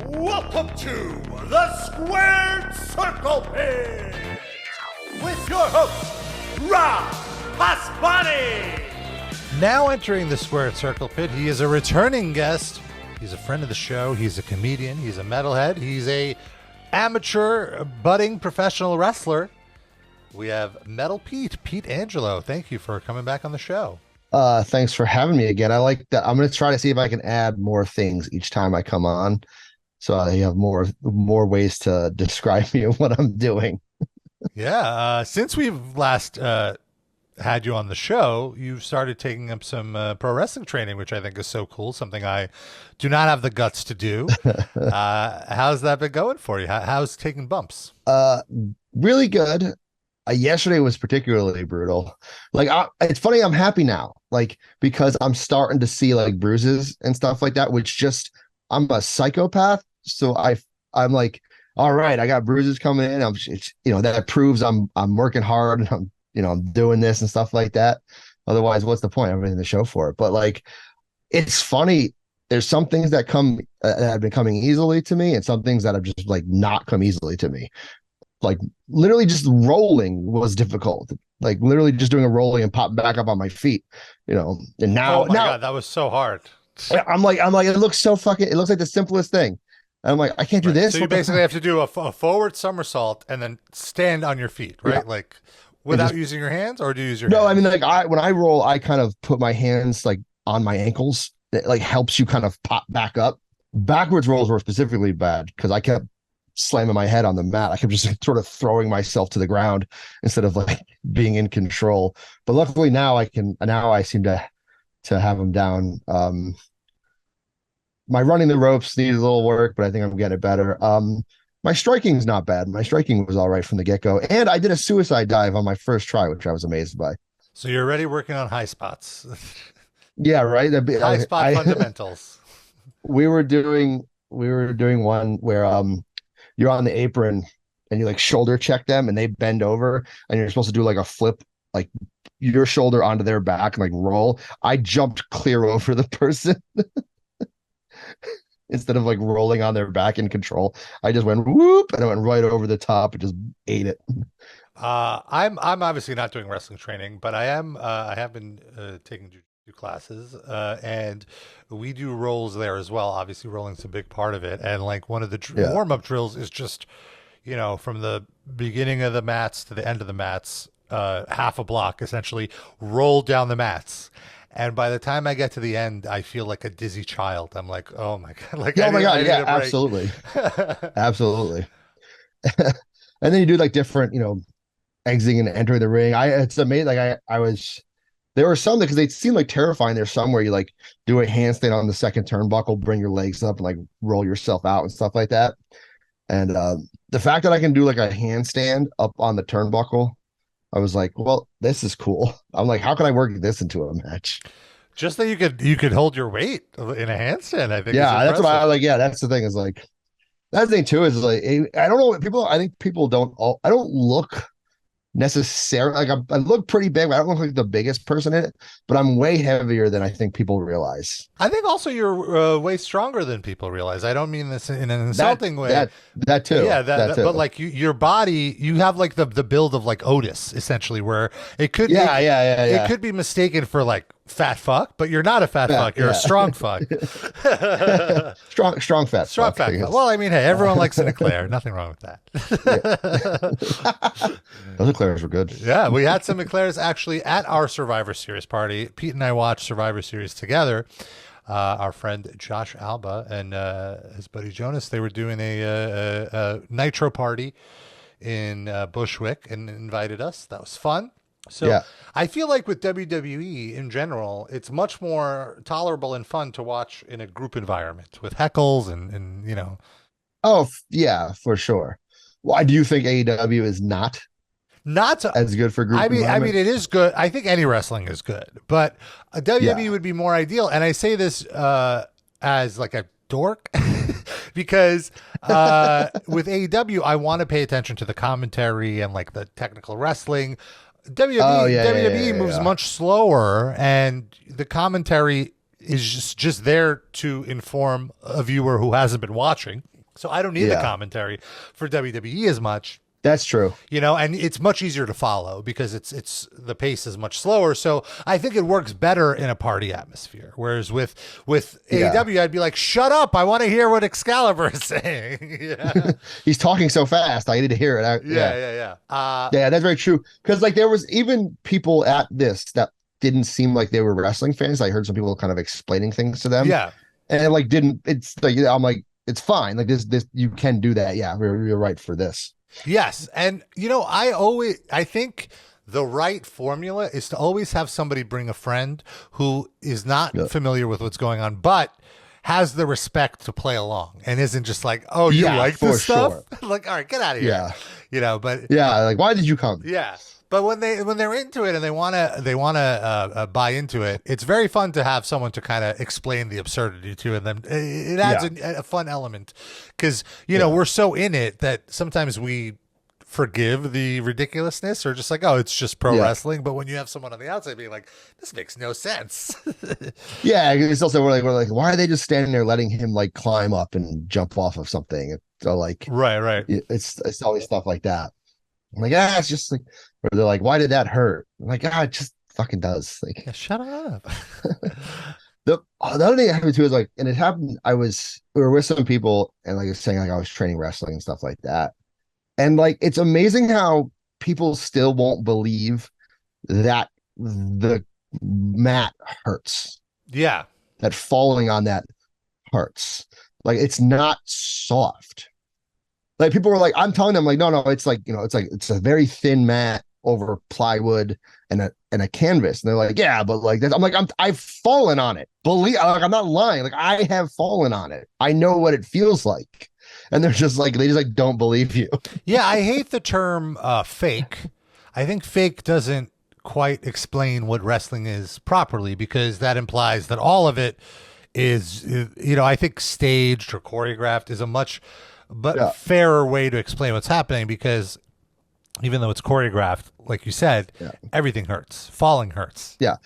Welcome to the Squared Circle Pit with your host, Rob Pasbani. Now entering the Squared Circle Pit, he is a returning guest. He's a friend of the show. He's a comedian. He's a metalhead. He's a amateur, budding professional wrestler. We have Metal Pete Angelo. Thank you for coming back on the show. Thanks for having me again. I like that. I'm going to try to see if I can add more things each time I come on, so I have more ways to describe me and what I'm doing. Yeah. Since we've last had you on the show, you've started taking up some pro wrestling training, which I think is so cool. Something I do not have the guts to do. How's that been going for you? How's taking bumps? Really good. Yesterday was particularly brutal. Like, it's funny. I'm happy now, like, because I'm starting to see like bruises and stuff like that, which I'm a psychopath. So I'm like, all right, I got bruises coming in. That proves I'm working hard and I'm doing this and stuff like that. Otherwise, what's the point? I'm in the show for it. But like, it's funny. There's some things that have been coming easily to me, and some things that have just like not come easily to me. Like literally just rolling was difficult. Like literally just doing a rolling and pop back up on my feet, and now, oh my God, that was so hard. I'm like, it looks like the simplest thing. And I'm like, I can't do this. So you basically have to do a forward somersault and then stand on your feet, right? Yeah. Like without using your hands, or do you use your hands? No, I mean, like when I roll, I kind of put my hands like on my ankles. It like helps you kind of pop back up. Backwards rolls were specifically bad because I kept slamming my head on the mat. I kept just sort of throwing myself to the ground instead of like being in control. But luckily now I seem to have them down. My running the ropes needs a little work, but I think I'm getting it better. My striking's not bad. My striking was all right from the get-go. And I did a suicide dive on my first try, which I was amazed by. So you're already working on high spots. Yeah, right. High spot fundamentals. We were doing one where you're on the apron and you like shoulder check them and they bend over and you're supposed to do like a flip, like your shoulder onto their back and like roll. I jumped clear over the person instead of like rolling on their back in control. I just went whoop and I went right over the top and just ate it. I'm obviously not doing wrestling training, but I have been taking jiu-jitsu classes, and we do rolls there as well. Obviously rolling's a big part of it, and like one of the warm-up drills is just from the beginning of the mats to the end of the mats, half a block essentially, roll down the mats. And by the time I get to the end, I feel like a dizzy child. I'm like, oh my God. Like, oh my God. Yeah, absolutely. Absolutely. And then you do like different, exiting and entering the ring. It's amazing. Like there were some because they seem like terrifying. There's some where you like do a handstand on the second turnbuckle, bring your legs up and like roll yourself out and stuff like that. And the fact that I can do like a handstand up on the turnbuckle, I was like, well, this is cool. I'm like, how can I work this into a match? Just that you could hold your weight in a handstand, I think. Yeah, that's what I like. Yeah, that's the thing is like, that's the thing too, is like, I don't know. I think people I don't look necessarily like I look pretty big, but I don't look like the biggest person in it, but I'm way heavier than I think people realize. I think also you're way stronger than people realize. I don't mean this in an insulting way. That too. Yeah, that too. But like your body, you have like the build of like Otis, essentially, where it could it could be mistaken for like fat fuck, but you're not a fat fuck. You're a strong fuck. strong fat. Strong fat. Well, I mean, hey, everyone likes an eclair. Nothing wrong with that. Those eclairs were good. Yeah, we had some eclairs actually at our Survivor Series party. Pete and I watched Survivor Series together. Our friend Josh Alba and his buddy Jonas, they were doing a nitro party in Bushwick and invited us. That was fun. So yeah. I feel like with WWE in general, it's much more tolerable and fun to watch in a group environment with heckles and Oh, yeah, for sure. Why do you think AEW is not as good for group environment? I mean, it is good. I think any wrestling is good, but WWE would be more ideal. And I say this as like a dork because with AEW, I want to pay attention to the commentary and like the technical wrestling. WWE moves much slower, and the commentary is just there to inform a viewer who hasn't been watching. So I don't need the commentary for WWE as much. That's true. And it's much easier to follow because it's the pace is much slower. So I think it works better in a party atmosphere. Whereas with AEW, I'd be like, shut up. I want to hear what Excalibur is saying. He's talking so fast. I need to hear it. Yeah. Yeah, that's very true. Because like there was even people at this that didn't seem like they were wrestling fans. I heard some people kind of explaining things to them. Yeah. And it like it's like, I'm like, it's fine. Like this, you can do that. Yeah, you're right for this. Yes. And, I think the right formula is to always have somebody bring a friend who is not familiar with what's going on, but has the respect to play along and isn't just like, oh, you like this stuff? Like, all right, get out of here. But like, why did you come? Yeah. But when they're into it and they want to buy into it, it's very fun to have someone to kind of explain the absurdity to it. And then it adds a fun element because we're so in it that sometimes we forgive the ridiculousness or just like, oh, it's just pro wrestling. But when you have someone on the outside being like, this makes no sense. It's also we're like, why are they just standing there letting him like climb up and jump off of something? So like, right. It's always stuff like that. I'm like, it's just like, or they're like, why did that hurt? I'm like, it just fucking does. Like, shut up. The other thing that happened too is like, and it happened. We were with some people, and like I was saying, like I was training wrestling and stuff like that, and like it's amazing how people still won't believe that the mat hurts. Yeah, that falling on that hurts. Like it's not soft. Like people were like, I'm telling them like, no, it's like, it's a very thin mat over plywood and a canvas. And they're like, yeah, but like this, I'm like, I've fallen on it. Like, I'm not lying. Like I have fallen on it. I know what it feels like. And they're just like, they just like don't believe you. Yeah, I hate the term fake. I think fake doesn't quite explain what wrestling is properly because that implies that all of it is I think staged or choreographed is a much fairer way to explain what's happening because even though it's choreographed, like you said, everything hurts. Falling hurts. Yeah.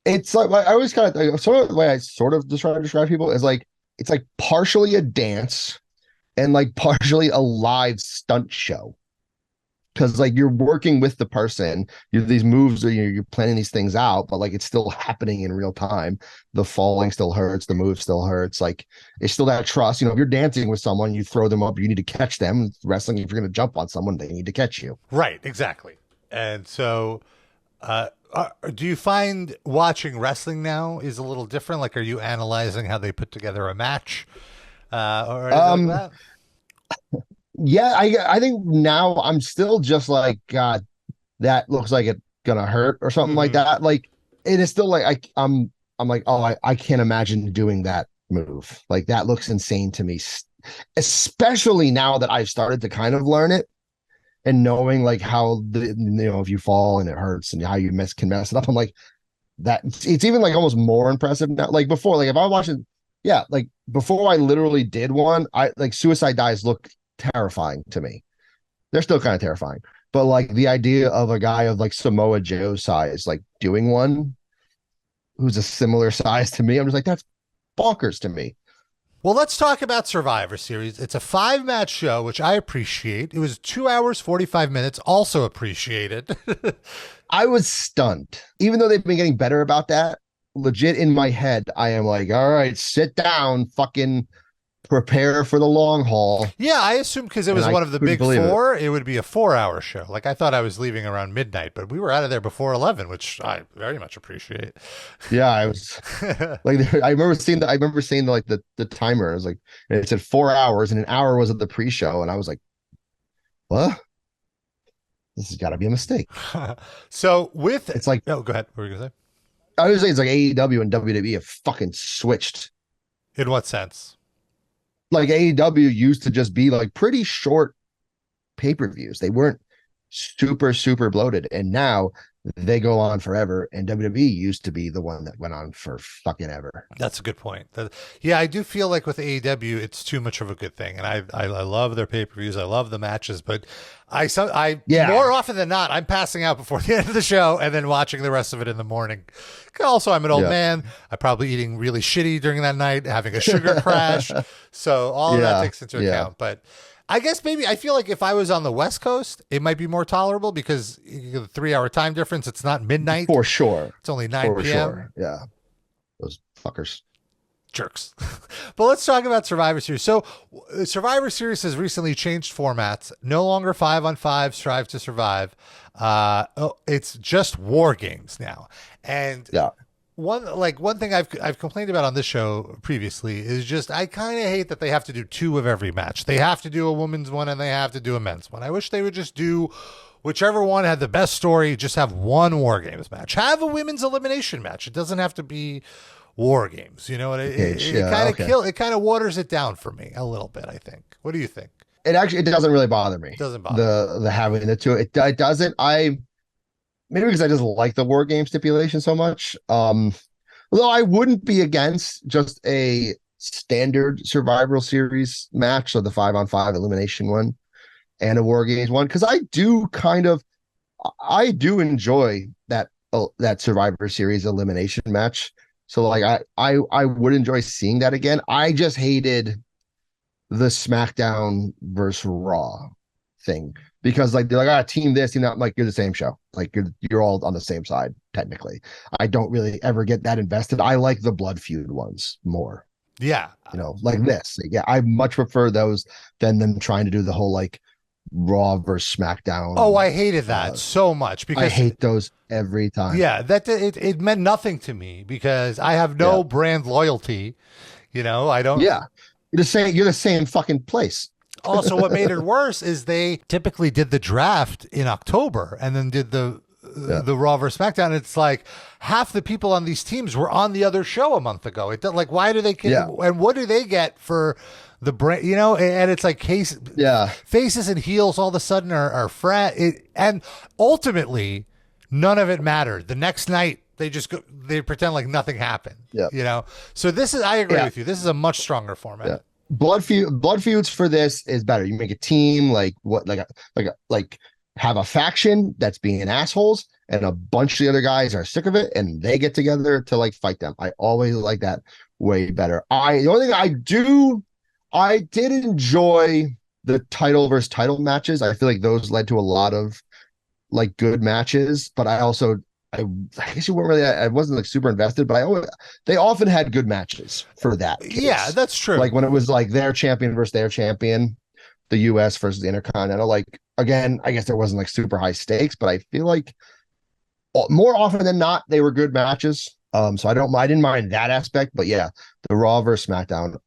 It's like, I always kind of, sort of the way I sort of try to describe people is like, it's like partially a dance and like partially a live stunt show. Because like you're working with the person, these moves, you're planning these things out, but like it's still happening in real time. The falling still hurts, the move still hurts. Like it's still that trust. If you're dancing with someone, you throw them up, you need to catch them. Wrestling, if you're going to jump on someone, they need to catch you. Right, exactly. And so, do you find watching wrestling now is a little different? Like, are you analyzing how they put together a match, or anything like that? Yeah, I think now I'm still just like, God, that looks like it's gonna hurt or something like that. Like it is still like I'm like, oh, I can't imagine doing that move. Like that looks insane to me, especially now that I've started to kind of learn it and knowing like how if you fall and it hurts and how you can mess it up. I'm like that. It's even like almost more impressive now. Like before, like if I was watching, like before I literally did one, I like suicide dives look terrifying to me. They're still kind of terrifying, but like the idea of a guy of like Samoa Joe size like doing one who's a similar size to me, I'm just like, that's bonkers to me. Well, let's talk about Survivor Series. It's a 5-match show, which I appreciate. It was 2 hours 45 minutes, also appreciated. I was stunned, even though they've been getting better about that. Legit in my head, I am like, all right, sit down, fucking prepare for the long haul. Yeah, I assumed because it was one of the big four, it would be a 4-hour show. Like I thought I was leaving around midnight, but we were out of there before 11, which I very much appreciate. Yeah, I was like, I remember seeing like the timer. I was like, it said 4 hours, and an hour was at the pre-show, and I was like, what? This has got to be a mistake. So it's like, oh, go ahead. What were you gonna say? I was saying it's like AEW and WWE have fucking switched. In what sense? Like AEW used to just be like pretty short pay-per-views. They weren't super bloated, and now they go on forever, and WWE used to be the one that went on for fucking ever. That's a good point. Yeah, I do feel like with AEW, it's too much of a good thing, and I love their pay-per-views. I love the matches, but I more often than not, I'm passing out before the end of the show and then watching the rest of it in the morning. Also, I'm an old man. I'm probably eating really shitty during that night, having a sugar crash. So all of that takes into account. But I guess maybe I feel like if I was on the West Coast, it might be more tolerable because the 3-hour time difference. It's not midnight. For sure. It's only 9 p.m. Sure. Yeah. Those fuckers. Jerks. But let's talk about Survivor Series. So Survivor Series has recently changed formats. No longer 5-on-5 Strive to Survive. It's just war games now. And one thing I've complained about on this show previously is just I kind of hate that they have to do 2 of every match. They have to do a women's one and they have to do a men's one. I wish they would just do whichever one had the best story, just have one war games match. Have a women's elimination match. It doesn't have to be war games, you know. It kind of waters it down for me a little bit, I think. What do you think? It doesn't really bother me. It doesn't bother the having the 2. It doesn't. Maybe because I just like the war game stipulation so much. Although I wouldn't be against just a standard Survivor Series match, so the 5-on-5 elimination one and a war games one, because I do enjoy that Survivor Series elimination match. So like I would enjoy seeing that again. I just hated the SmackDown versus Raw thing because like they're like team this, like you're the same show. Like you're all on the same side technically. I don't really ever get that invested. I like the blood feud ones more. Yeah. Like this. Yeah, I much prefer those than them trying to do the whole like Raw versus SmackDown. Oh, I hated that so much because I hate those every time. Yeah, that it meant nothing to me because I have no brand loyalty. I don't. Yeah, you're the same fucking place. Also, what made it worse is they typically did the draft in October and then did the Raw versus SmackDown. It's like half the people on these teams were on the other show a month ago. Why do they get and what do they get for the brand? And it's like faces and heels all of a sudden are and ultimately none of it mattered. The next night they pretend like nothing happened. Yeah. So I agree with you. This is a much stronger format. Yeah. Blood feuds for this is better. You make a team have a faction that's being assholes and a bunch of the other guys are sick of it and they get together to like fight them. I always like that way better. The only thing I did enjoy the title versus title matches. I feel like those led to a lot of like good matches, but I guess you weren't really. I wasn't like super invested, but they often had good matches for that case. Yeah, that's true. Like when it was like their champion versus their champion, the U.S. versus the Intercontinental. Like again, I guess there wasn't like super high stakes, but I feel like more often than not they were good matches. So I didn't mind that aspect, but yeah, the Raw versus SmackDown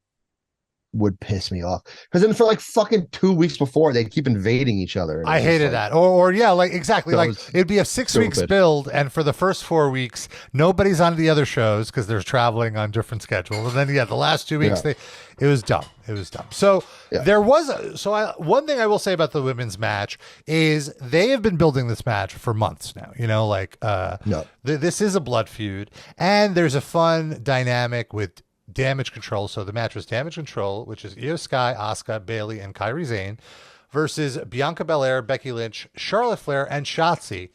would piss me off because then for like fucking 2 weeks before they keep invading each other. I hated that. Or yeah, like exactly. Like it'd be a 6 weeks build, and for the first 4 weeks, nobody's on the other shows because they're traveling on different schedules. And then the last 2 weeks it was dumb. It was dumb. So there was one thing I will say about the women's match is they have been building this match for months now. This is a blood feud, and there's a fun dynamic with Damage Control. So the match was Damage Control, which is Io Sky, Asuka, Bayley, and Kairi Sane versus Bianca Belair, Becky Lynch, Charlotte Flair, and Shotzi.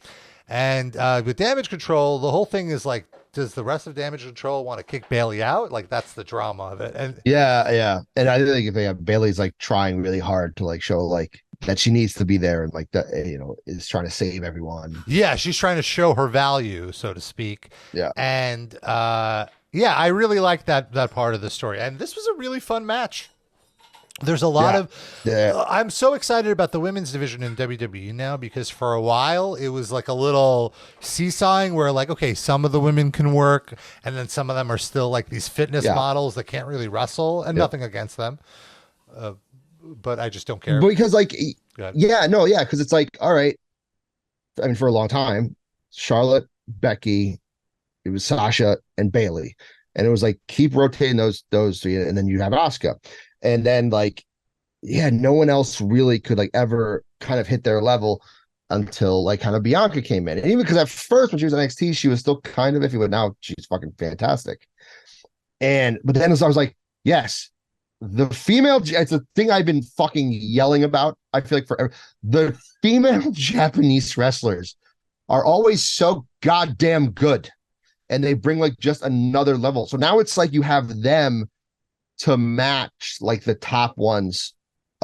And with Damage Control, the whole thing is like, does the rest of Damage Control want to kick Bayley out? Like that's the drama of it. And and I think if Bayley's like trying really hard to like show like that she needs to be there and like that is trying to save everyone. Yeah, she's trying to show her value, so to speak. Yeah, and I really liked that part of the story. And this was a really fun match. There's a lot of... I'm so excited about the women's division in WWE now because for a while it was like a little seesawing where like, okay, some of the women can work and then some of them are still like these fitness models that can't really wrestle, and nothing against them. But I just don't care. Because like, because it's like, all right. I mean, for a long time, Charlotte, Becky, it was Sasha and Bayley, and it was like keep rotating those three, and then you have Asuka, and then like no one else really could like ever kind of hit their level until like kind of Bianca came in. And even because at first when she was in NXT, she was still kind of iffy, but now she's fucking fantastic. But then I was like, yes, the female, it's a thing I've been fucking yelling about. I feel like forever. The female Japanese wrestlers are always so goddamn good. And they bring like just another level. So now it's like you have them to match like the top ones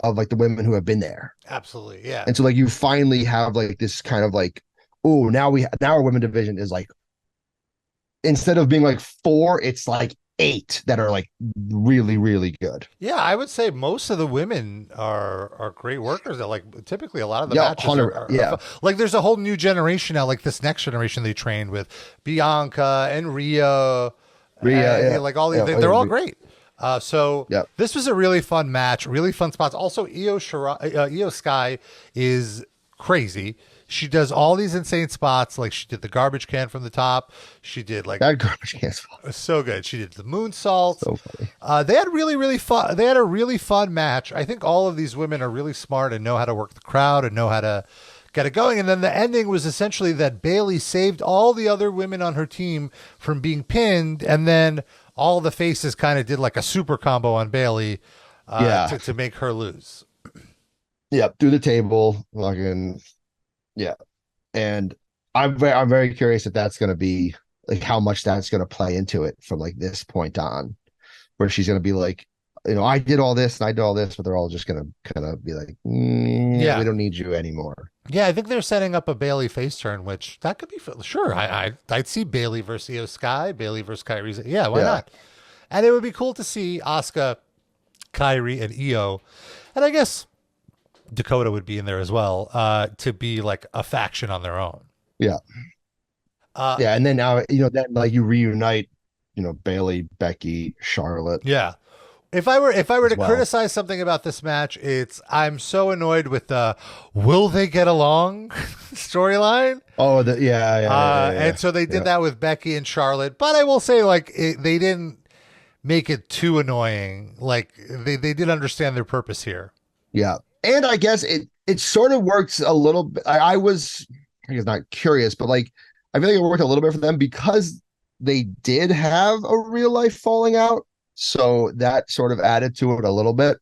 of like the women who have been there. Absolutely. Yeah. And so like you finally have like this kind of like, oh, now our women division is like, instead of being like 4, it's like 8 that are like really, really good. Yeah, I would say most of the women are great workers. That like typically a lot of the matches are like there's a whole new generation now. Like this next generation they trained with Bianca and Rhea, like all these. They're all great. This was a really fun match, really fun spots. Also, Io Sky is crazy. She does all these insane spots. Like she did the garbage can from the top. She did like that garbage can spot. So good. She did the moonsault. So funny. They had really fun. They had a really fun match. I think all of these women are really smart and know how to work the crowd and know how to get it going. And then the ending was essentially that Bayley saved all the other women on her team from being pinned, and then all the faces kind of did like a super combo on Bayley to make her lose. Yeah, through the table, fucking. Yeah. And I'm very curious if that's going to be like how much that's going to play into it from like this point on, where she's going to be like, I did all this and I did all this, but they're all just going to kind of be like, we don't need you anymore. Yeah, I think they're setting up a Bayley face turn, which that could be sure. I'd see Bayley versus Io Sky, Bayley versus Kyrie. Yeah, why not? And it would be cool to see Asuka, Kyrie, and Io, and I guess Dakota would be in there as well, to be like a faction on their own. Yeah. And then now, then like you reunite, Bayley, Becky, Charlotte. Yeah. If I were to criticize something about this match, it's I'm so annoyed with the will they get along storyline. Oh, yeah. And so they did that with Becky and Charlotte, but I will say like they didn't make it too annoying. Like they did understand their purpose here. Yeah. And I guess it sort of works a little bit. I guess not curious, but like I feel like it worked a little bit for them because they did have a real life falling out. So that sort of added to it a little bit.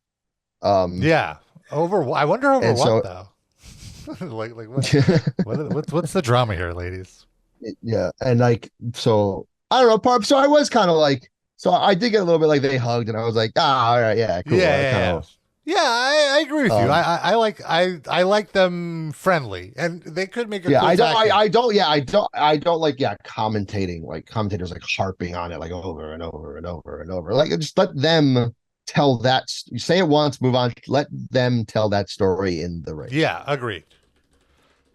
I wonder over what though. like what's the drama here, ladies? Yeah, and like so I don't know. So I was kind of like, so I did get a little bit like they hugged, and I was like, all right, yeah, cool. Yeah, I agree with you. I like them friendly, and they could make a cool I don't like commentating, like commentators like harping on it like over and over and over and over. Like just let them tell that. You say it once, move on. Let them tell that story in the ring. Yeah, agreed.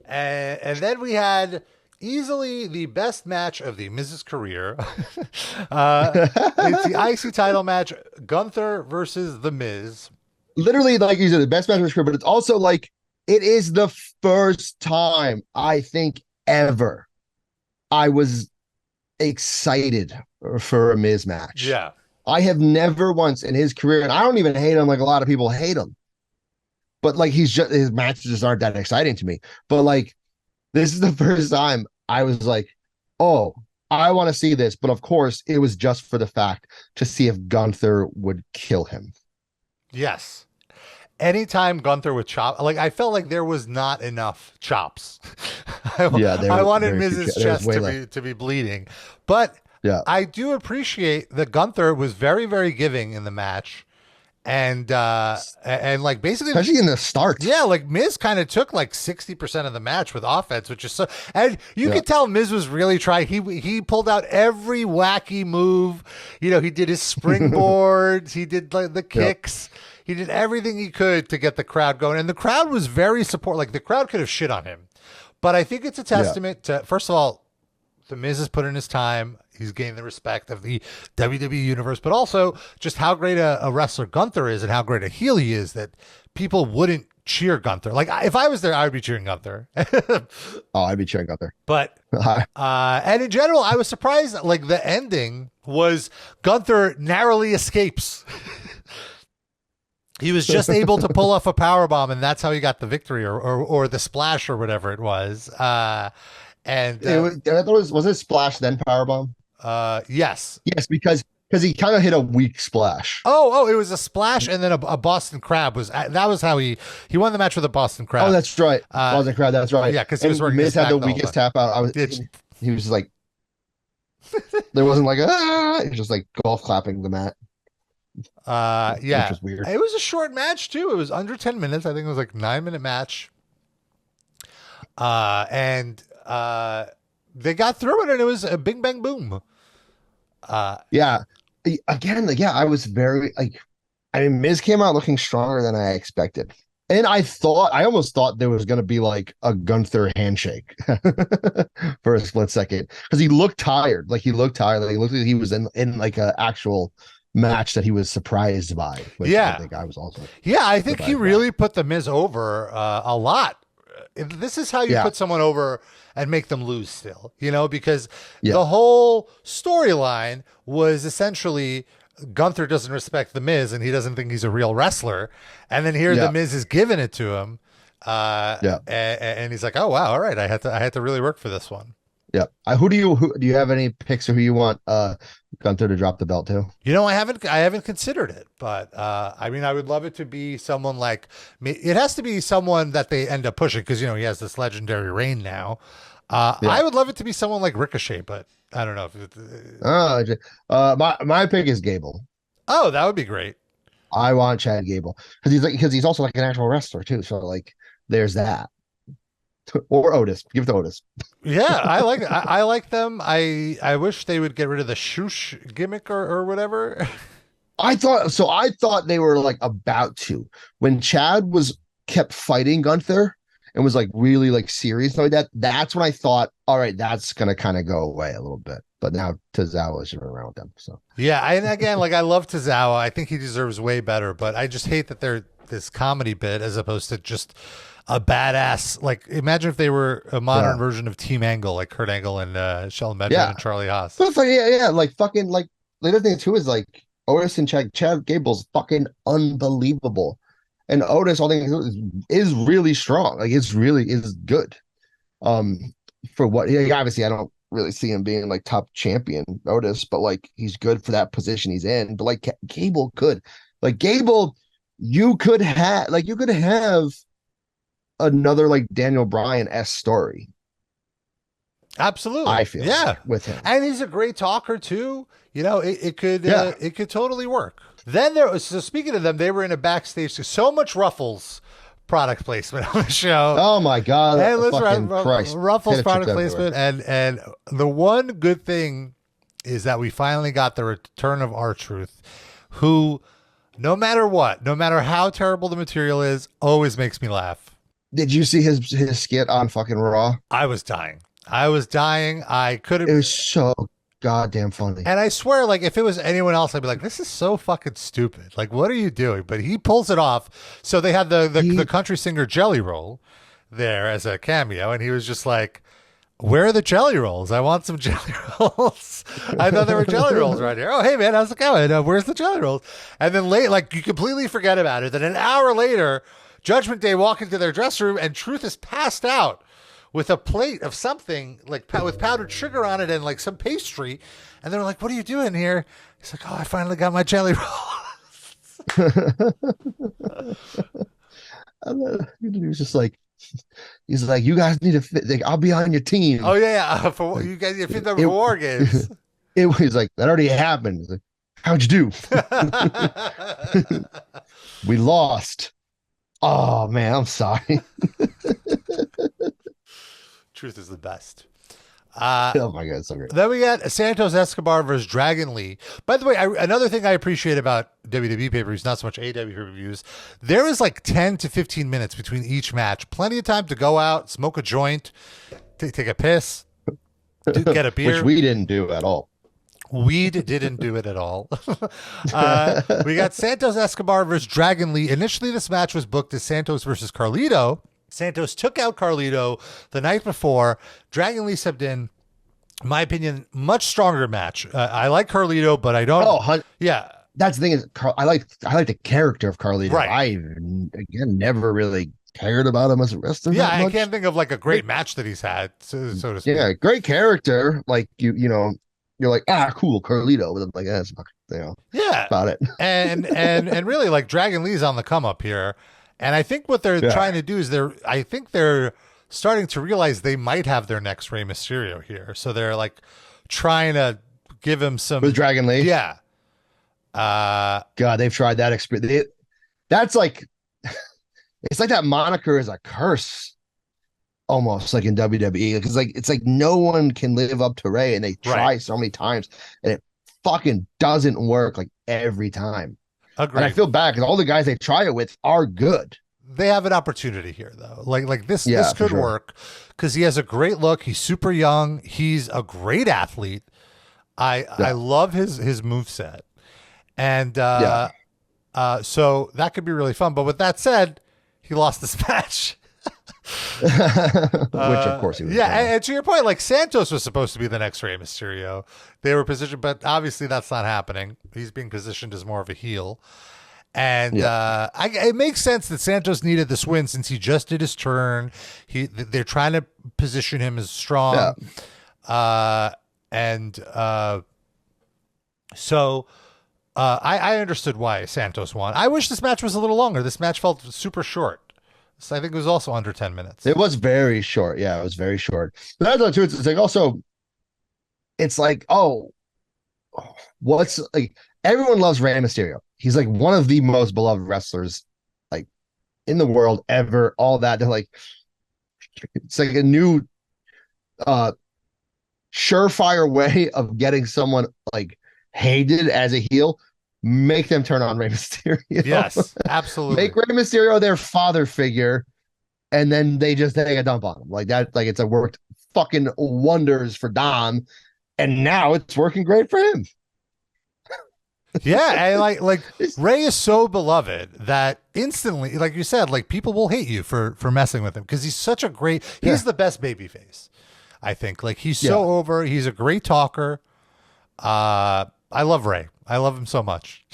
And then we had easily the best match of the Miz's career. It's the IC title match: Gunther versus the Miz. Literally, like you said, the best match of his career, but it's also like it is the first time I think ever I was excited for a Miz match. Yeah. I have never once in his career, and I don't even hate him like a lot of people hate him, but like his matches just aren't that exciting to me. But like this is the first time I was like, oh, I want to see this. But of course, it was just for the fact to see if Gunther would kill him. Yes. Anytime Gunther would chop, like I felt like there was not enough chops. I wanted Miz's chest to be bleeding, but I do appreciate that Gunther was very, very giving in the match, and like basically, especially in the start, like Miz kind of took like 60% of the match with offense, which is so, and you could tell Miz was really trying. He pulled out every wacky move. He did his springboards, he did like the kicks. He did everything he could to get the crowd going, and the crowd was very supportive. Like the crowd could have shit on him, but I think it's a testament to, first of all, the Miz has put in his time. He's gained the respect of the WWE universe, but also just how great a wrestler Gunther is and how great a heel he is that people wouldn't cheer Gunther. Like if I was there, I would be cheering Gunther. I'd be cheering Gunther. But and in general, I was surprised that like the ending was Gunther narrowly escapes. He was just able to pull off a powerbomb, and that's how he got the victory, or the splash, or whatever it was. And I thought was it splash then powerbomb? Yes, because he kind of hit a weak splash. Oh, it was a splash, and then a Boston Crab that was how he won the match with a Boston Crab. Oh, that's right, Boston Crab. That's right. Yeah, because he was working. Miz had the weakest tap out. He was like, there wasn't like he was just like golf clapping the mat. Yeah, which was weird. It was a short match too. It was under 10 minutes. I think it was like 9-minute match. And they got through it, and it was a bing bang boom. Yeah. Again, like, yeah, I was very like, I mean, Miz came out looking stronger than I expected. And I almost thought there was going to be like a Gunther handshake for a split second, because he looked tired. Like he looked tired. Like he looked like he was in like an actual match that he was surprised by. Which yeah. I think I was also. Yeah, I think he really put the Miz over a lot. This is how you put someone over and make them lose still, because the whole storyline was essentially Gunther doesn't respect the Miz and he doesn't think he's a real wrestler. And then here the Miz is giving it to him. And he's like, oh, wow. All right. I had to really work for this one. Yeah. Who do you have any picks or who you want Gunther to drop the belt to? I haven't considered it, but I mean, I would love it to be someone like me. It has to be someone that they end up pushing because, he has this legendary reign now. I would love it to be someone like Ricochet, but I don't know if my pick is Gable. Oh, that would be great. I want Chad Gable because he's also like an actual wrestler too. So like, there's that. Or Otis. Give it to Otis. Yeah, I like them. I wish they would get rid of the shoosh gimmick or whatever. I thought they were like about to, when Chad kept fighting Gunther and was like really like serious like that. That's when I thought, all right, that's gonna kind of go away a little bit. But now Tozawa is around with them. So yeah, and again, like I love Tozawa. I think he deserves way better, but I just hate that they're this comedy bit as opposed to just a badass. Like, imagine if they were a modern version of Team Angle, like Kurt Angle and Shelton Benjamin and Charlie Haas. But it's like, like fucking like the other thing too is like Otis and Chad Gable's fucking unbelievable, and Otis, I think, is really strong. Like it's really is good. For what? Yeah, obviously I don't really see him being like top champion Otis, but like he's good for that position he's in. But like Gable could, like Gable, you could have another like Daniel Bryan-esque story. Absolutely. I feel with him. And he's a great talker too. It could totally work. Then so speaking of them, they were in a backstage, so much Ruffles product placement on the show. Oh my God. Hey, listen, Ruffles product placement. And the one good thing is that we finally got the return of R-Truth, who no matter what, no matter how terrible the material is, always makes me laugh. Did you see his skit on fucking Raw? I was dying. I couldn't. It was so goddamn funny. And I swear, like, if it was anyone else, I'd be like, this is so fucking stupid. Like, what are you doing? But he pulls it off. So they had the country singer Jelly Roll there as a cameo. And he was just like, where are the jelly rolls? I want some jelly rolls. I thought there were jelly rolls right here. Oh, hey, man, how's it going? Where's the jelly rolls? And then like, you completely forget about it. Then an hour later, Judgment Day walk into their dressing room and Truth is passed out with a plate of something like with powdered sugar on it and like some pastry. And they're like, what are you doing here? He's like, oh, I finally got my jelly roll. He was just like, he's like, you guys need to fit. Like, I'll be on your team. Oh yeah. For you guys, you fit them for War Games. It was like, that already happened. He's like, how'd you do? We lost. Oh man, I'm sorry. Truth is the best. Oh my God, so great. Then we got Santos Escobar versus Dragon Lee. By the way, another thing I appreciate about WWE pay-per-views, not so much AEW pay-per-views, there is like 10 to 15 minutes between each match. Plenty of time to go out, smoke a joint, take a piss, get a beer. Which we didn't do at all. Weed didn't do it at all. We got Santos Escobar versus Dragon Lee. Initially, this match was booked as Santos versus Carlito. Santos took out Carlito the night before. Dragon Lee stepped in. In my opinion, much stronger match. I like Carlito, but I don't. Oh, yeah. that's the thing is, I like the character of Carlito. Right. I again never really cared about him as a wrestler Yeah, that I much. can't think of like a great match that he's had, so to speak. Yeah, great character. Like you know, you're like, cool, Carlito. But I'm like, that's Yeah, about it. and really like Dragon Lee's on the come up here, and I think what they're trying to do is they're starting to realize they might have their next Rey Mysterio here, so they're like trying to give him some With Dragon Lee. Yeah. God, they've tried that experience. That's like, it's like that moniker is a curse, almost like in WWE. Because like it's like no one can live up to Rey, and they try so many times, and it fucking doesn't work like every time. Agreed. And I feel bad because all the guys they try it with are good. They have an opportunity here, though. Like this could work because he has a great look. He's super young. He's a great athlete. I love his moveset. And so that could be really fun. But with that said, he lost this match. Which of course he was. Yeah, and to your point, like Santos was supposed to be the next Rey Mysterio. They were positioned, but obviously that's not happening. He's being positioned as more of a heel. And it makes sense that Santos needed this win since he just did his turn. They're trying to position him as strong. So I understood why Santos won. I wish this match was a little longer. This match felt super short. So I think it was also under 10 minutes. It was very short. Yeah, it was very short. But that's too. It's like also, it's like, what's like everyone loves Rey Mysterio. He's like one of the most beloved wrestlers like in the world ever. All that. They're like, it's like a new surefire way of getting someone like hated as a heel. Make them turn on Rey Mysterio. Yes, absolutely. Make Rey Mysterio their father figure, and then they just take a dump on him like that. Like it's worked fucking wonders for Dom, and now it's working great for him. Yeah, and like Rey is so beloved that instantly, like you said, like people will hate you for messing with him because he's such a great. He's the best babyface, I think. Like he's so over. He's a great talker. I love Rey. I love him so much.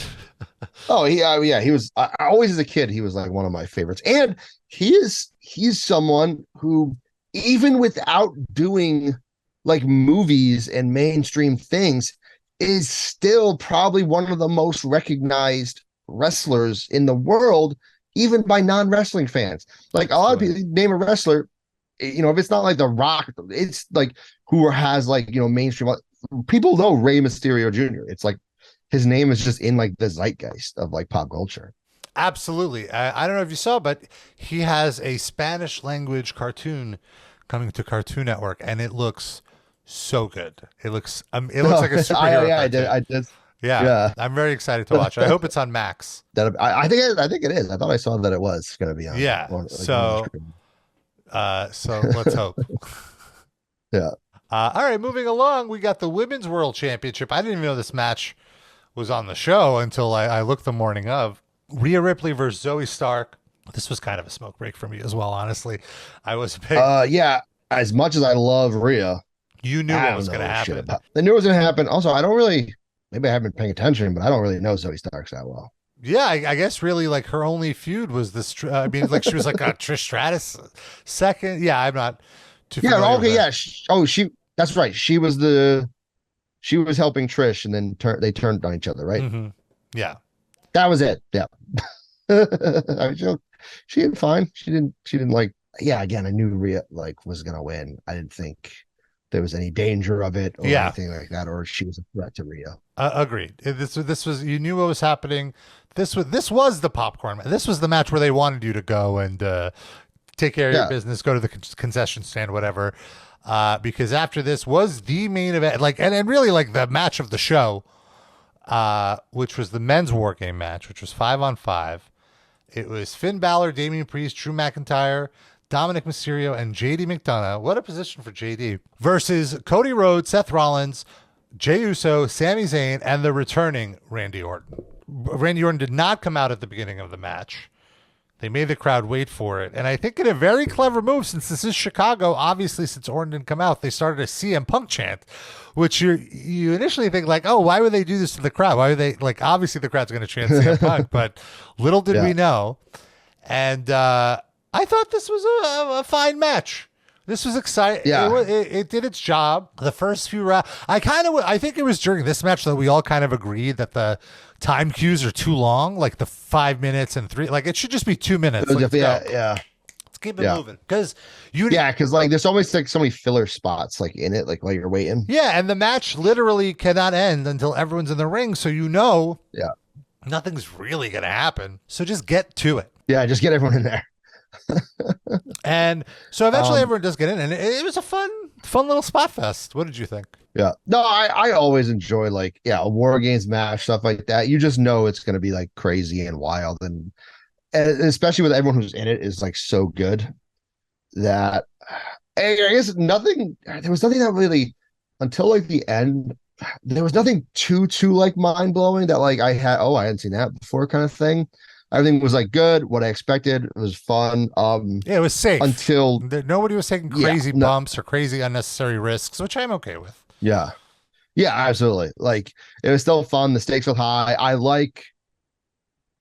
He was. I always as a kid, he was like one of my favorites, and he's someone who even without doing like movies and mainstream things, is still probably one of the most recognized wrestlers in the world, even by non-wrestling fans. Like a lot of people name a wrestler, if it's not like The Rock, it's like who has like, mainstream people know Rey Mysterio Jr. It's like his name is just in like the zeitgeist of like pop culture. Absolutely. I don't know if you saw, but he has a Spanish language cartoon coming to Cartoon Network, and it looks so good. It looks like a superhero. I did. Yeah, I'm very excited to watch it. I hope it's on Max. I think it is. I thought I saw that it was going to be on. Yeah. So let's hope. Yeah. All right, moving along, we got the Women's World Championship. I didn't even know this match was on the show until I looked the morning of. Rhea Ripley versus Zoe Stark. This was kind of a smoke break for me as well, honestly. I was a big... yeah, as much as I love Rhea, you knew what was going to happen. I knew it was going to happen. Also, I don't really, maybe I haven't been paying attention, but I don't really know Zoe Stark that well. Yeah, I guess really like her only feud was this. I mean, like she was like a Trish Stratus second. Yeah, I'm not too familiar with that. That's right. She was helping Trish, and then they turned on each other, right? Mm-hmm. Yeah. That was it. Yeah. She did fine. She didn't like, again, I knew Rhea like was going to win. I didn't think there was any danger of it or anything like that, or she was a threat to Rhea. Agreed. This was, you knew what was happening. This was the popcorn. This was the match where they wanted you to go and take care of your business, go to the concession stand, whatever. Because after this was the main event, like, and really like the match of the show, which was the men's war game match, which was 5-on-5. It was Finn Balor, Damian Priest, Drew McIntyre, Dominic Mysterio, and JD McDonough. What a position for JD. Versus Cody Rhodes, Seth Rollins, Jey Uso, Sami Zayn, and the returning Randy Orton. Randy Orton did not come out at the beginning of the match. They made the crowd wait for it. And I think in a very clever move, since this is Chicago, obviously since Orton didn't come out, they started a CM Punk chant, which you initially think like, oh, why would they do this to the crowd? Why would they, like, obviously the crowd's going to chant CM Punk, but little did we know. And I thought this was a fine match. This was exciting. Yeah. It did its job. The first few rounds, I think it was during this match that we all kind of agreed that the time cues are too long, like the 5 minutes and 3. Like it should just be 2 minutes. Let's keep it moving because because like there's always like so many filler spots like in it, like while you're waiting. Yeah, and the match literally cannot end until everyone's in the ring, so nothing's really gonna happen. So just get to it. Yeah, just get everyone in there. And so eventually everyone does get in, and it was a fun little spot fest. What did you think? Yeah, no, I always enjoy like a War Games match, stuff like that. You just know it's going to be like crazy and wild, and especially with everyone who's in it is like so good that I guess there was nothing that really until like the end. There was nothing too like mind blowing that like I hadn't seen that before kind of thing. Everything was like good. What I expected. It was fun. It was safe until nobody was taking crazy bumps or crazy unnecessary risks, which I'm okay with. Yeah, absolutely. Like it was still fun. The stakes were high. I like,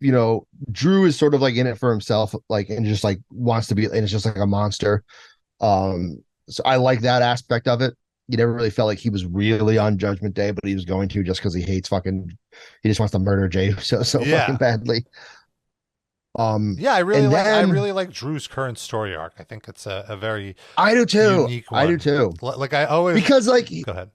Drew is sort of like in it for himself, like and just like wants to be, and it's just like a monster. So I like that aspect of it. You never really felt like he was really on Judgment Day, but he was going to just because he hates he just wants to murder Jey so fucking badly. I really like Drew's current story arc. I think it's a very I do too. Unique one. I do too. Like I always because like go ahead.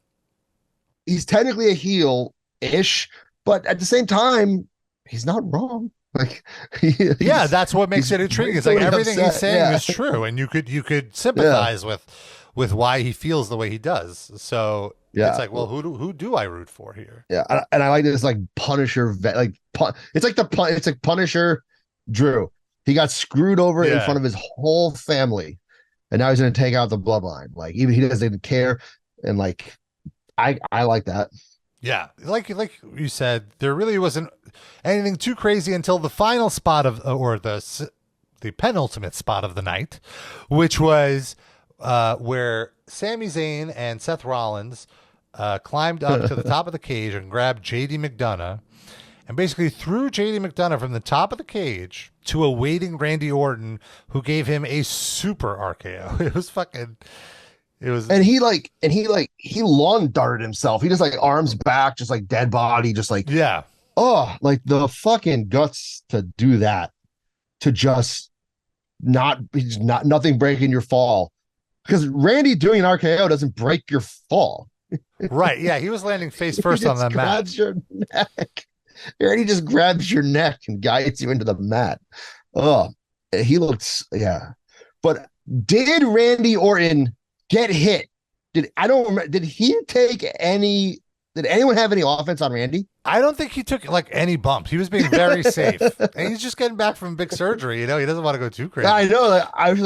He's technically a heel-ish, but at the same time, he's not wrong. Like that's what makes it intriguing. It's like everything he's saying is true, and you could sympathize with why he feels the way he does. So it's like, well, who do I root for here? Yeah, and I like this like Punisher, it's like Punisher. Drew, he got screwed over in front of his whole family, and now he's going to take out the bloodline. Like even he doesn't care, and like I like that. Yeah, like you said, there really wasn't anything too crazy until the final spot or the penultimate spot of the night, which was where Sami Zayn and Seth Rollins climbed up to the top of the cage and grabbed JD McDonough. And basically threw JD McDonough from the top of the cage to a waiting Randy Orton, who gave him a super RKO. And he lawn darted himself. He just like arms back, just like dead body, just like like the fucking guts to do that, to just nothing breaking your fall, because Randy doing an RKO doesn't break your fall. Right? Yeah, he was landing face first on the mat. Grabs your neck. He just grabs your neck and guides you into the mat. Oh, he looks, But did Randy Orton get hit? Did he take any? Did anyone have any offense on Randy? I don't think he took like any bumps. He was being very safe, and he's just getting back from big surgery. He doesn't want to go too crazy. I know. I was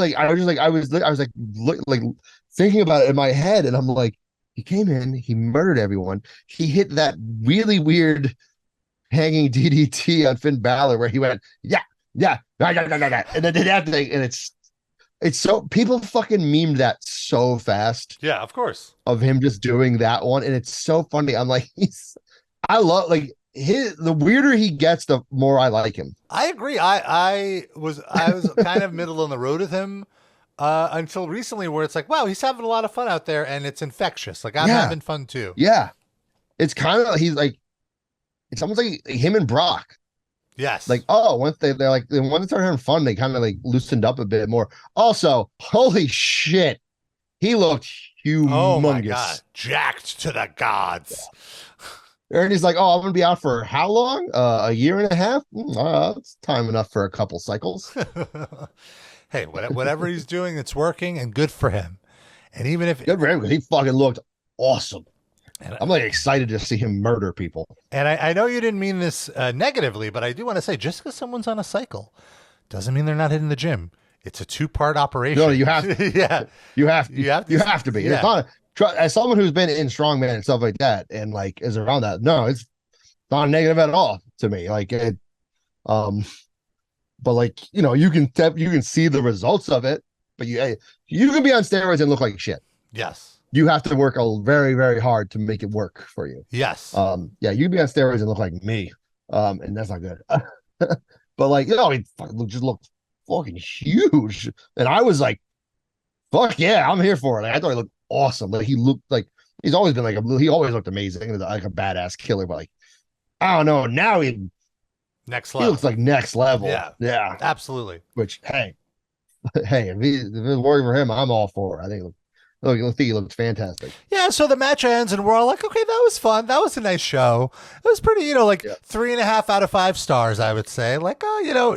thinking about it in my head, and I'm like, he came in, he murdered everyone. He hit that really weird hanging DDT on Finn Balor where he went, and then did that thing, and it's so people fucking memed that so fast. Yeah, of course. Of him just doing that one, and it's so funny. I'm like, I love like the weirder he gets, the more I like him. I agree. I was kind of middle on the road with him until recently, where it's like, wow, he's having a lot of fun out there, and it's infectious. Like I'm having fun too. Yeah, it's kind of it's almost like him and Brock. Yes. Like, once they started having fun, they kind of like loosened up a bit more. Also, holy shit, he looked humongous. Oh my God. Jacked to the gods. Ernie's like, I'm going to be out for how long? A year and a half? That's time enough for a couple cycles. Hey, whatever he's doing, it's working, and good for him. And even if good for him, because he fucking looked awesome. And I'm like excited to see him murder people. And I know you didn't mean this negatively, but I do want to say, just because someone's on a cycle doesn't mean they're not hitting the gym. It's a 2-part operation. No, you have to. You have to be. Yeah. It's not as someone who's been in strongman and stuff like that, and like is around that. No, it's not negative at all to me. Like it, but like, you can see the results of it, but you can be on steroids and look like shit. Yes. You have to work very, very hard to make it work for you. Yes. Yeah, you can be on steroids and look like me. And that's not good. But like, he just looked fucking huge. And I was like, fuck yeah, I'm here for it. Like, I thought he looked awesome. Like he looked like he always looked amazing, like a badass killer, but like, I don't know. Now Next he level. looks like next level. Yeah. Yeah. Absolutely. Which, hey, if it's working for him, I'm all for it. I think he looks fantastic. Yeah, so the match ends, and we're all like, okay, that was fun. That was a nice show. It was pretty, 3.5 out of 5 stars, I would say. Like,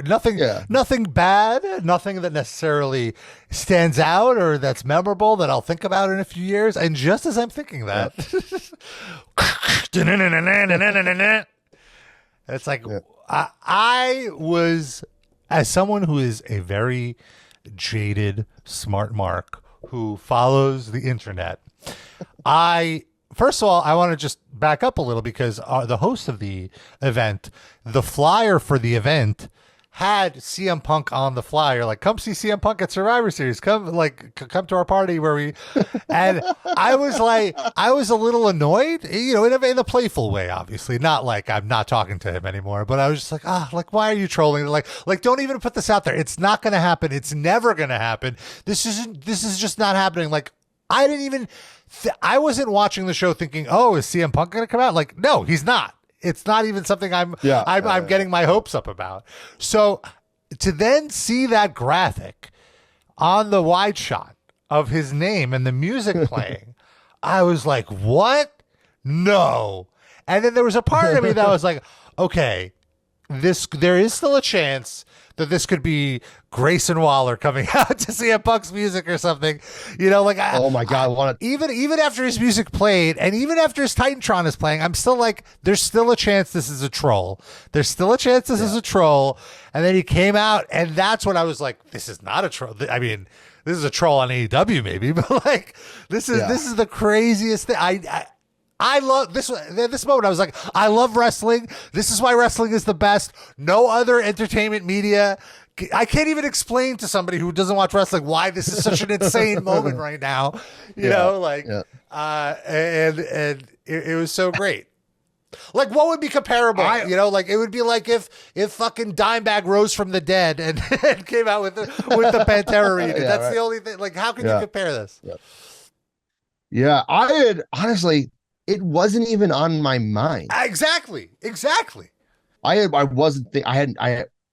nothing bad, nothing that necessarily stands out or that's memorable that I'll think about in a few years. And just as I'm thinking that, it's like, I was, as someone who is a very jaded, smart mark, who follows the internet, first of all, I want to just back up a little because the host of the event, the flyer for the event, had CM Punk on the flyer, like, come see CM Punk at Survivor Series, come to our party where we, and I was a little annoyed, in a playful way, obviously, not like I'm not talking to him anymore, but I was just like, why are you trolling? Like, don't even put this out there. It's not going to happen. It's never going to happen. This is just not happening. Like, I didn't even, I wasn't watching the show thinking, oh, is CM Punk going to come out? Like, no, he's not. It's not even something I'm getting my hopes up about. So to then see that graphic on the wide shot of his name and the music playing, I was like, what? No. And then there was a part of me that was like, okay, there is still a chance that this could be Grayson Waller coming out to see a Punk's music or something, oh my God, even after his music played and even after his Titantron is playing, I'm still like, there's still a chance this is a troll. There's still a chance this is a troll. And then he came out, and that's when I was like, this is not a troll. I mean, this is a troll on AEW maybe, but like, this is the craziest thing. I love this moment. I was like, I love wrestling. This is why wrestling is the best. No other entertainment media. I can't even explain to somebody who doesn't watch wrestling why this is such an insane moment right now. And it was so great. Like, what would be comparable? It would be like if fucking Dimebag rose from the dead and came out with the Pantera reunion. That's the only thing. Like, how can you compare this? Yeah, I had honestly. It wasn't even on my mind. Exactly. I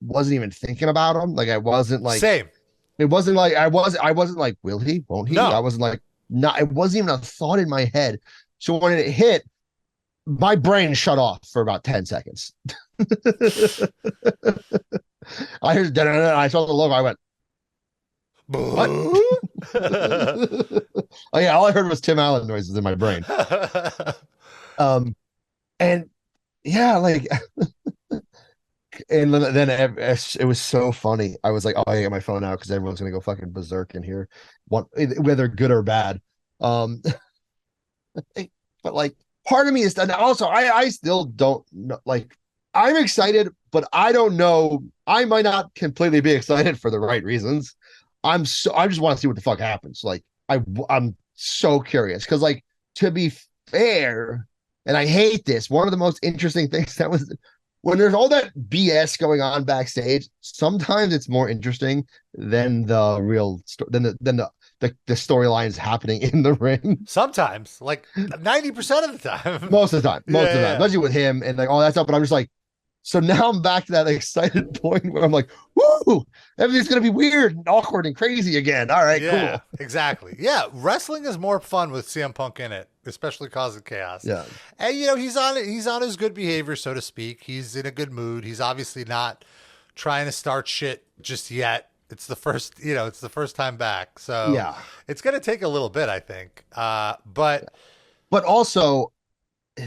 wasn't even thinking about him. Like, I wasn't like, same. It wasn't like, I wasn't like, will he, won't he? No. I wasn't like, no, it wasn't even a thought in my head. So when it hit, my brain shut off for about 10 seconds. I heard, I saw the logo. I went, what? Oh yeah, all I heard was Tim Allen noises in my brain. And yeah, like, and then it was so funny. I was like, oh, I get my phone out because everyone's gonna go fucking berserk in here, whether good or bad. But like, part of me is, and also I still don't know. Like, I'm excited, but I don't know. I might not completely be excited for the right reasons. I just want to see what the fuck happens. Like, I'm so curious because, like, to be fair, and I hate this, one of the most interesting things that was when there's all that BS going on backstage, sometimes it's more interesting than the real than the storylines happening in the ring. Sometimes, like 90% of the time. Most of the time, especially with him and like all that stuff. But I'm just like, so now I'm back to that excited point where I'm like, woo, everything's going to be weird and awkward and crazy again. All right, cool. Exactly. Yeah, wrestling is more fun with CM Punk in it, especially causing chaos. Yeah. And, he's on his good behavior, so to speak. He's in a good mood. He's obviously not trying to start shit just yet. It's the first time back. So yeah, it's going to take a little bit, I think. But also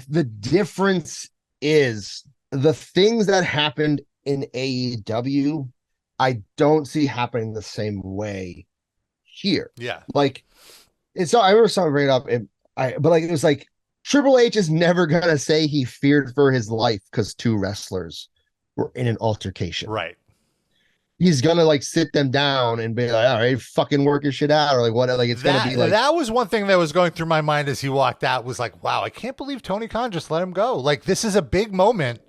the difference is the things that happened in AEW, I don't see happening the same way here. Yeah. Like, it's I remember someone bring it up, but like, it was like, Triple H is never gonna say he feared for his life because two wrestlers were in an altercation. Right. he's gonna like sit them down and be like, all right, fucking work your shit out, or like what, like it's gonna be like that was one thing that was going through my mind as he walked out, was like, wow, I can't believe Tony Khan just let him go. Like, this is a big moment.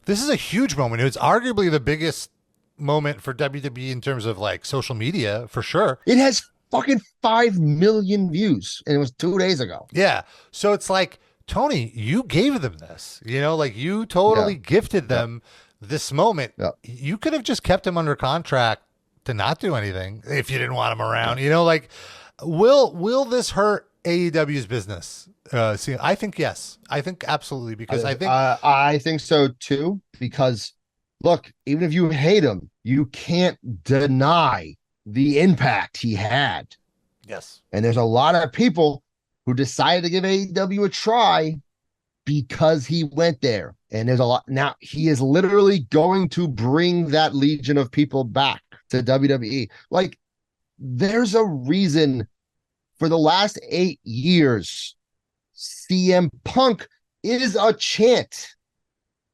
This is a huge moment. It's arguably the biggest moment for WWE in terms of like social media, for sure. it has fucking 5 million views, and it was 2 days ago. Yeah. So it's like, Tony, you gave them this, like you totally gifted them this moment. Yeah. You could have just kept him under contract to not do anything if you didn't want him around. Like, will this hurt AEW's business? See, I think yes. I think absolutely, because I think so too. Because look, even if you hate him, you can't deny the impact he had. Yes. And there's a lot of people who decided to give AEW a try because he went there. And there's a lot now. He is literally going to bring that legion of people back to WWE. Like, there's a reason for the last 8 years, CM Punk is a chant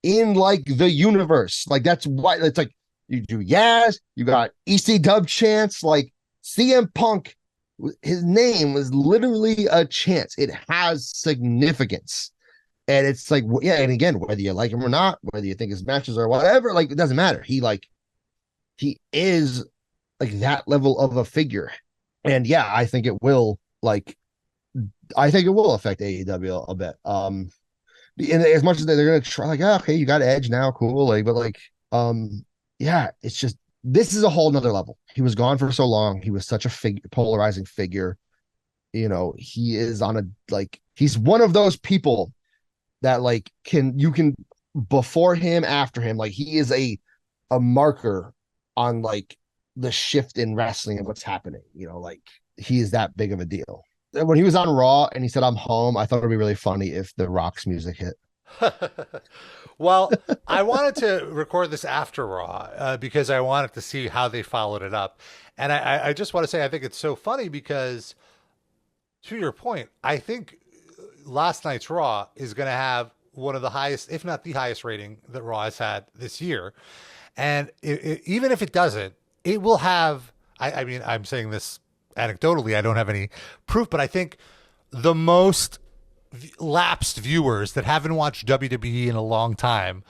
in like the universe. Like, that's why it's like you do Yaz, you got EC chants, like CM Punk, his name was literally a chant. It has significance. And it's like, yeah, and again, whether you like him or not, whether you think his matches or whatever, like, it doesn't matter. He is like that level of a figure. And yeah, I think it will affect AEW a bit. And as much as they're gonna try, like, oh, okay, you got Edge now, cool. Like, but like, yeah, it's just, this is a whole nother level. He was gone for so long. He was such a polarizing figure. He is on a, like, he's one of those people that like you can before him, after him, like he is a marker on like the shift in wrestling and what's happening. Like, he is that big of a deal. When he was on Raw and he said, "I'm home," I thought it'd be really funny if the Rock's music hit. Well, I wanted to record this after Raw because I wanted to see how they followed it up. And I just want to say, I think it's so funny because, to your point, I think last night's Raw is going to have one of the highest, if not the highest rating that Raw has had this year. And even if it doesn't, it will have, I mean, I'm saying this anecdotally, I don't have any proof, but I think the most lapsed viewers that haven't watched WWE in a long time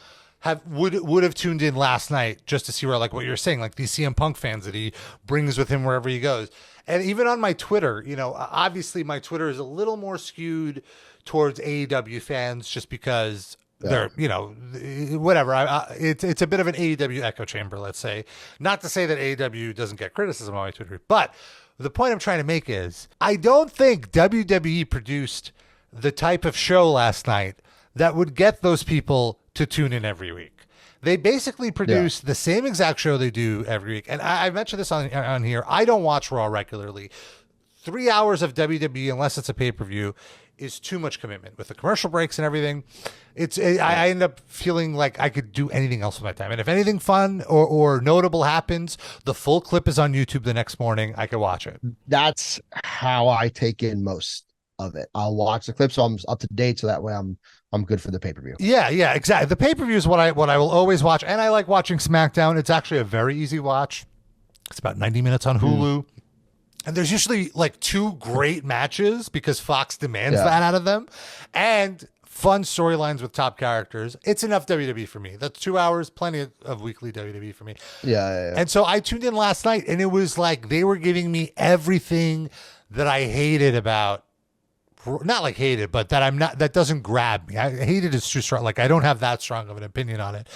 would have tuned in last night just to see where, like what you're saying, like these CM Punk fans that he brings with him wherever he goes. And even on my Twitter, obviously my Twitter is a little more skewed towards AEW fans just because they're, whatever. It's a bit of an AEW echo chamber, let's say. Not to say that AEW doesn't get criticism on my Twitter, but the point I'm trying to make is I don't think WWE produced the type of show last night that would get those people to tune in every week. They basically produce the same exact show they do every week. And I mentioned this on here. I don't watch Raw regularly. 3 hours of WWE, unless it's a pay-per-view, is too much commitment with the commercial breaks and everything. I end up feeling like I could do anything else with my time. And if anything fun or notable happens, the full clip is on YouTube the next morning. I could watch it. That's how I take in most of it. I'll watch the clip so I'm up to date, so that way I'm good for the pay-per-view. Yeah, exactly. The pay-per-view is what I will always watch, and I like watching SmackDown. It's actually a very easy watch. It's about 90 minutes on Hulu. And there's usually like 2 great matches because Fox demands that out of them, and fun storylines with top characters. It's enough WWE for me. That's 2 hours, plenty of weekly WWE for me. Yeah. And so I tuned in last night, and it was like they were giving me everything that I hated about, not like hated, but that doesn't grab me. I hated is too strong. Like, I don't have that strong of an opinion on it,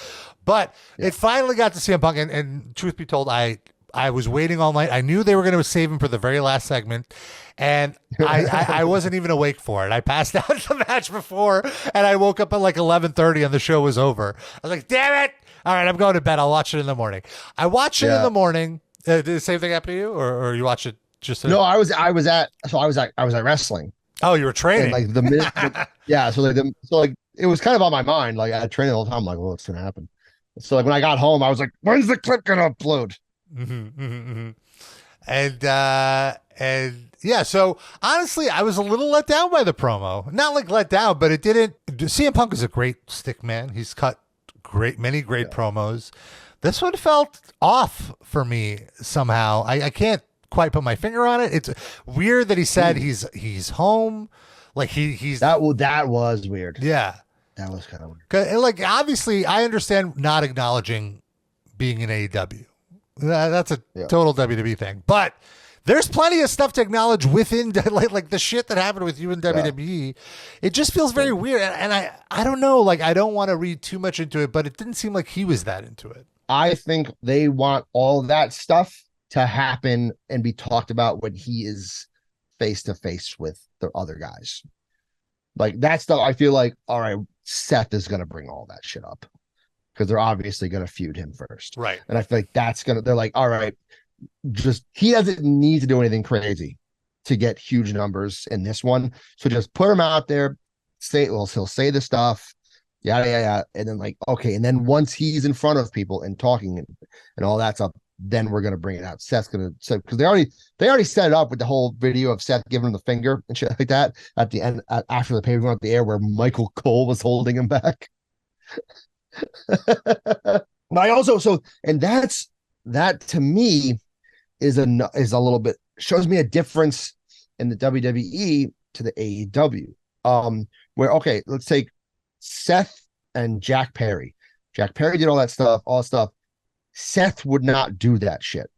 but it finally got to CM Punk. And truth be told, I was waiting all night. I knew they were going to save him for the very last segment, and I wasn't even awake for it. I passed out the match before, and I woke up at like 11:30 and the show was over. I was like, damn it. All right, I'm going to bed. I'll watch it in the morning. I watched it in the morning. Did the same thing happen to you, or you watched it just? No, I was at wrestling. Oh, you were training. And so it was kind of on my mind. Like, I trained all the time. I'm like, well, what's gonna happen? So like when I got home, I was like, when's the clip gonna upload? And yeah, so honestly, I was a little let down by the promo. Not like let down, but it didn't. CM Punk is a great stick man. He's cut many great promos. This one felt off for me somehow. I can't quite put my finger on it. It's weird that he said he's home. Like he's that was weird. Yeah. That was kind of weird. 'Cause, like, obviously I understand not acknowledging being in AEW. That's a total WWE thing. But there's plenty of stuff to acknowledge within like the shit that happened with you in WWE. It just feels very weird. And I don't know, like I don't want to read too much into it, but it didn't seem like he was that into it. I think they want all that stuff to happen and be talked about when he is face to face with the other guys. Like that stuff, I feel like, all right, Seth is going to bring all that shit up because they're obviously going to feud him first. Right. And I feel like they're like, all right, just he doesn't need to do anything crazy to get huge numbers in this one. So just put him out there, he'll say the stuff, yada. And then like, okay. And then once he's in front of people and talking and all that stuff, then we're going to bring it out. Seth's going to, because they already set it up with the whole video of Seth giving him the finger and shit like that at the end, after the pay-per-view went off the air where Michael Cole was holding him back. I also, and that to me is a little bit, shows me a difference in the WWE to the AEW. Where, okay, let's take Seth and Jack Perry. Jack Perry did all that stuff. Seth would not do that shit.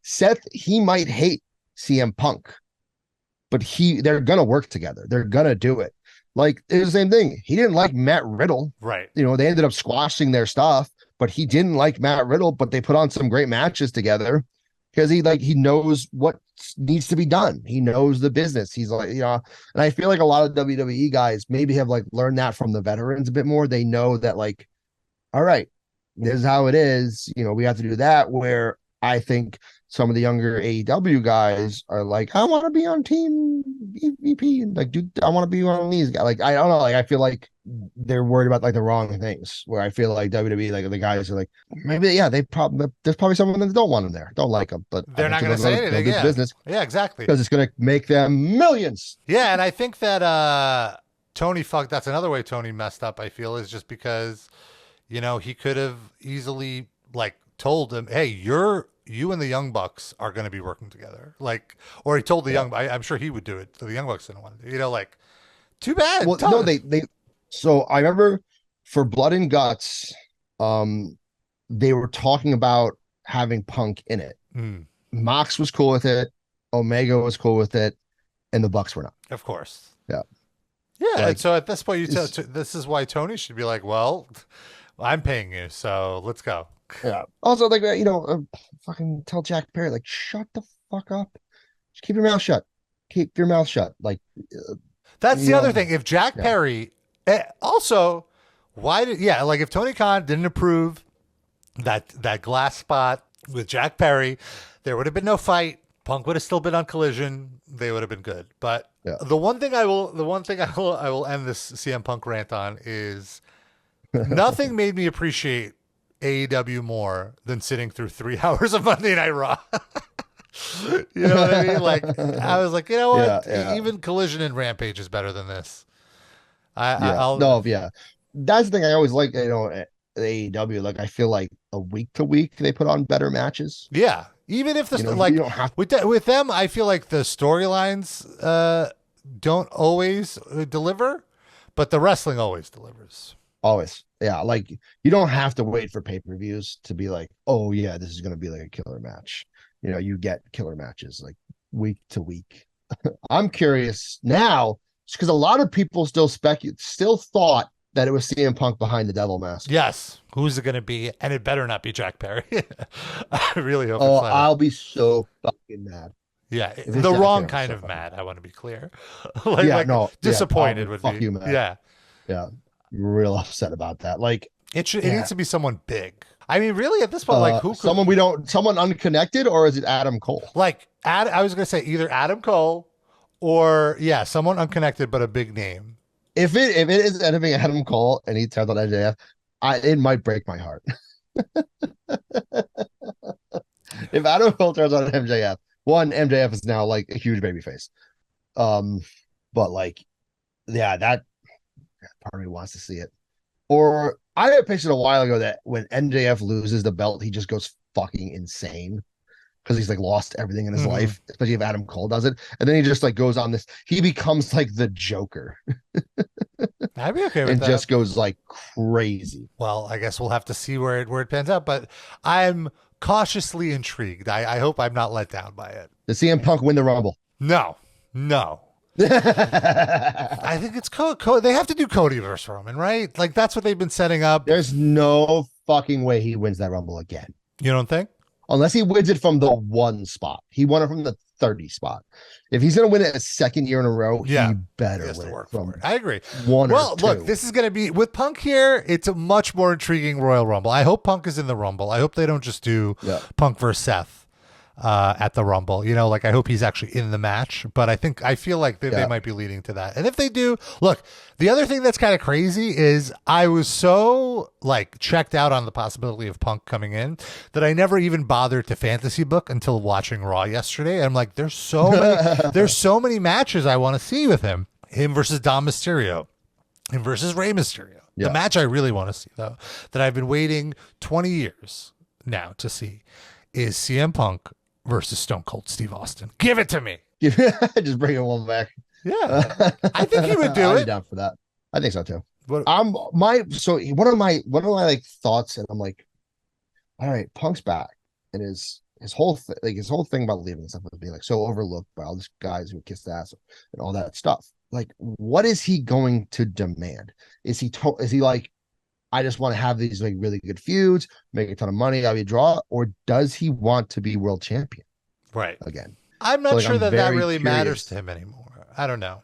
Seth, he might hate CM Punk, but they're gonna work together. They're gonna do it. Like it's the same thing. He didn't like Matt Riddle. Right. You know, they ended up squashing their stuff, but he didn't like Matt Riddle, but they put on some great matches together because he knows what needs to be done. He knows the business. He's like, you know, and I feel like a lot of WWE guys maybe have like learned that from the veterans a bit more. They know that like, all right, this is how it is. You know, we have to do that. Where I think some of the younger AEW guys are like, I want to be on team EVP and like, dude, I want to be one of these guys. Like, I don't know. Like, I feel like they're worried about like the wrong things. Where I feel like WWE, like the guys are like, maybe there's probably someone that don't want them there, don't like them, but they're not going to say anything. Yeah, business. Yeah, exactly. Because it's going to make them millions. Yeah, and I think that Tony fucked. That's another way Tony messed up. I feel is just because, you know, he could have easily like told him, hey, you and the Young Bucks are going to be working together. Like, or he told the I'm sure he would do it. So the Young Bucks didn't want to do it. You know, like, too bad. Well, no, so I remember for Blood and Guts, they were talking about having Punk in it. Mox was cool with it. Omega was cool with it. And the Bucks were not. Of course. Yeah. Yeah. Like, and so at this point, this is why Tony should be like, well, I'm paying you, so let's go. Yeah. Also, like, you know, fucking tell Jack Perry, like, shut the fuck up. Just keep your mouth shut. Keep your mouth shut. Like, that's the other thing. If Jack Perry, also, like if Tony Khan didn't approve that glass spot with Jack Perry, there would have been no fight. Punk would have still been on Collision. They would have been good. But the one thing I will end this CM Punk rant on is nothing made me appreciate AEW more than sitting through 3 hours of Monday Night Raw. You know what I mean? Like, I was like, you know what? Even Collision and Rampage is better than this. That's the thing I always like, you know, at AEW. Like, I feel like a week to week they put on better matches. Yeah. Even if with them, I feel like the storylines don't always deliver, but the wrestling always delivers. Always. Yeah. Like, you don't have to wait for pay-per-views to be like, oh yeah, this is going to be like a killer match. You know, you get killer matches like week to week. I'm curious now, because a lot of people still thought that it was CM Punk behind the devil mask. Yes. Who's it going to be? And it better not be Jack Perry. I really hope. Oh, I'll be so fucking mad. Yeah, the wrong kind of mad. I want to be clear. Disappointed would fuck be. You, man. Yeah. Real upset about that. Like, it needs to be someone big. I mean, really, at this point, like, who? Someone unconnected, or is it Adam Cole? Like, I was gonna say either Adam Cole, or someone unconnected but a big name. If it is anything Adam Cole and he turns on MJF, it might break my heart. If Adam Cole turns on MJF, MJF is now like a huge babyface. But like, that part of me wants to see it. Or I had pictured a while ago that when MJF loses the belt, he just goes fucking insane because he's like lost everything in his life, especially if Adam Cole does it. And then he just like goes on this, he becomes like the Joker I'd be okay with and that. just goes like crazy. Well, I guess we'll have to see where it pans out, but I'm cautiously intrigued. I hope I'm not let down by it. To CM Punk win the Rumble. No. I think it's they have to do Cody versus Roman, right? Like that's what they've been setting up. There's no fucking way he wins that Rumble again. You don't think? Unless he wins it from the 1 spot. He won it from the 30 spot. If he's going to win it a second year in a row, he better win work from for it. I agree. 1 well, or 2. look, this is going to be with Punk here. It's a much more intriguing Royal Rumble. I hope Punk is in the Rumble. I hope they don't just do Punk versus Seth at the Rumble. You know, like I hope he's actually in the match. But I feel like they might be leading to that. And if they do, look, the other thing that's kind of crazy is I was so like checked out on the possibility of Punk coming in that I never even bothered to fantasy book until watching Raw yesterday. And I'm like, there's so many matches I want to see with him. Him versus Dom Mysterio. Him versus Rey Mysterio. The match I really want to see, though, that I've been waiting 20 years now to see is CM Punk versus Stone Cold Steve Austin. Give it to me. Just bring one back. Yeah. I think he would do I'd it. be down for that. I think so too. What, one of my like thoughts, and I'm like, all right, Punk's back, and his whole thing about leaving and stuff was being like so overlooked by all these guys who kissed ass and all that stuff. Like, what is he going to demand? Is he like, I just want to have these like really good feuds, make a ton of money, I'll be a draw, or does he want to be world champion? Right. Again. I'm not sure that really curious. matters to him anymore. I don't know.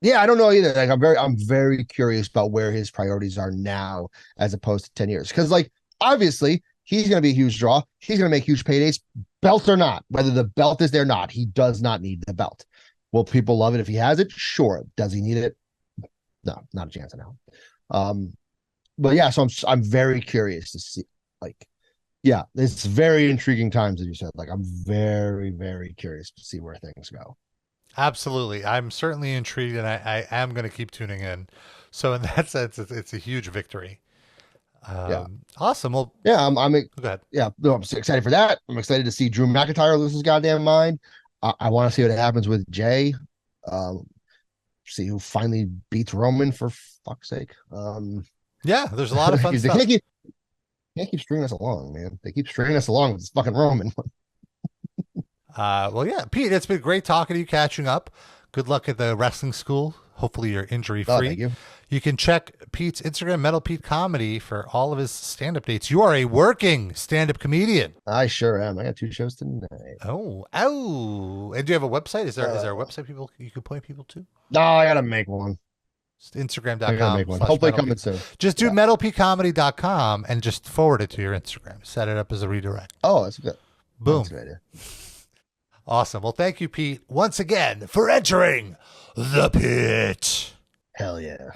Yeah, I don't know either. Like I'm very curious about where his priorities are now as opposed to 10 years. Because like obviously he's gonna be a huge draw. He's gonna make huge paydays, belt or not. Whether the belt is there or not, he does not need the belt. Will people love it if he has it? Sure. Does he need it? No, not a chance now. But yeah, so I'm very curious to see, like, yeah, it's very intriguing times, as you said. Like, I'm very, very curious to see where things go. Absolutely. I'm certainly intrigued, and I am going to keep tuning in. So in that sense, it's a huge victory. Awesome. Well, yeah, I'm go ahead. Yeah, no, I'm so excited for that. I'm excited to see Drew McIntyre lose his goddamn mind. I want to see what happens with Jay. See who finally beats Roman, for fuck's sake. Yeah, there's a lot of fun stuff. They can't keep stringing us along, man. They keep stringing us along with this fucking Roman. Well, yeah, Pete, it's been great talking to you, catching up. Good luck at the wrestling school. Hopefully you're injury free. Thank you. You can check Pete's Instagram, Metal Pete Comedy, for all of his stand-up dates. You are a working stand-up comedian. I sure am. I got 2 shows tonight. Oh. And do you have a website? Is there a website you could point people to? No, I gotta make one. Instagram.com. Hopefully coming soon. Just do metalpeatcomedy.com and just forward it to your Instagram. Set it up as a redirect. Oh, that's good. Boom. That's a good idea. Awesome. Well, thank you, Pete, once again for entering the pit. Hell yeah.